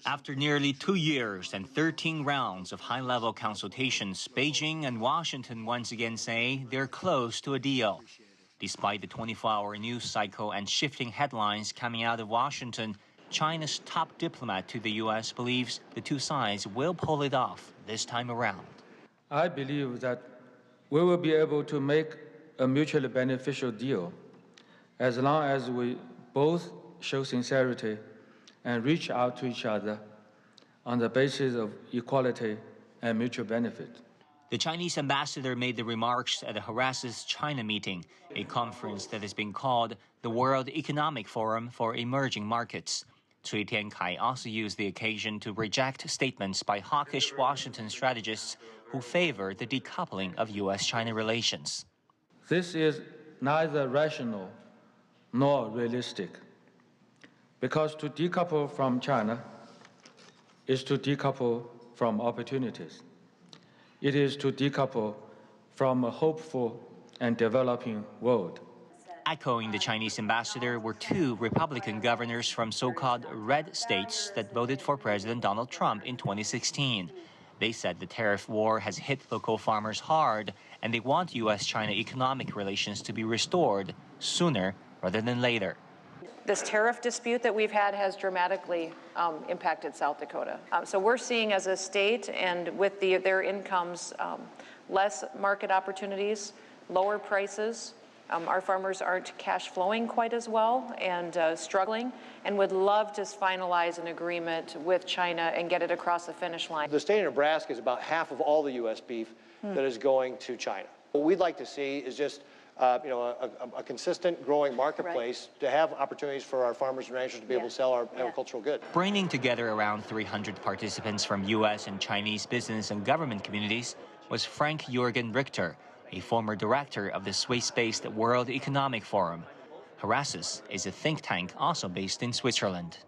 After nearly 2 years and 13 rounds of high-level consultations, Beijing and Washington once again say they're close to a deal. Despite the 24-hour news cycle and shifting headlines coming out of Washington, China's top diplomat to the U.S. believes the two sides will pull it off this time around. I believe that we will be able to make a mutually beneficial deal as long as we both show sincerity and reach out to each other on the basis of equality and mutual benefit. The Chinese ambassador made the remarks at the Haras's China meeting, a conference that has been called the World Economic Forum for Emerging Markets. Cui Tiankai also used the occasion to reject statements by hawkish Washington strategists who favor the decoupling of U.S. China relations. This is neither rational nor realistic, because to decouple from China is to decouple from opportunities. It is to decouple from a hopeful and developing world. Echoing the Chinese ambassador were two Republican governors from so-called red states that voted for President Donald Trump in 2016. They said the tariff war has hit local farmers hard, and they want U.S.-China economic relations to be restored sooner rather than later. This tariff dispute that we've had has dramatically impacted South Dakota. So we're seeing as a state and with their incomes, less market opportunities, lower prices. Our farmers aren't cash flowing quite as well and struggling, and would love to finalize an agreement with China and get it across the finish line. The state of Nebraska is about half of all the U.S. beef that is going to China. What we'd like to see is just a consistent growing marketplace to have opportunities for our farmers and ranchers to be able to sell our agricultural goods. Bringing together around 300 participants from U.S. and Chinese business and government communities was Frank Jürgen Richter, a former director of the Swiss-based World Economic Forum. Haras's is a think tank also based in Switzerland.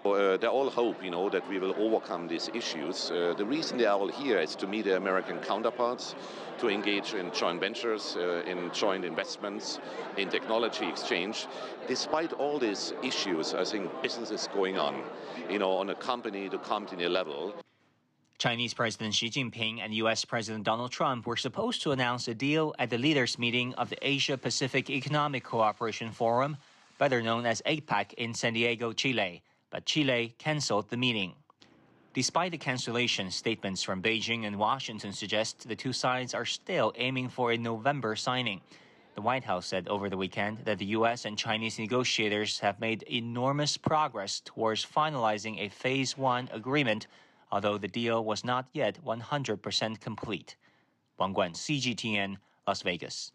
They all hope, that we will overcome these issues. The reason they are all here is to meet their American counterparts, to engage in joint ventures, in joint investments, in technology exchange. Despite all these issues, I think business is going on, on a company-to-company level. Chinese President Xi Jinping and U.S. President Donald Trump were supposed to announce a deal at the leaders' meeting of the Asia-Pacific Economic Cooperation Forum, better known as APEC, in San Diego, Chile. But Chile canceled the meeting. Despite the cancellation, statements from Beijing and Washington suggest the two sides are still aiming for a November signing. The White House said over the weekend that the U.S. and Chinese negotiators have made enormous progress towards finalizing a Phase 1 agreement, although the deal was not yet 100% complete. Wang Guan, CGTN, Las Vegas.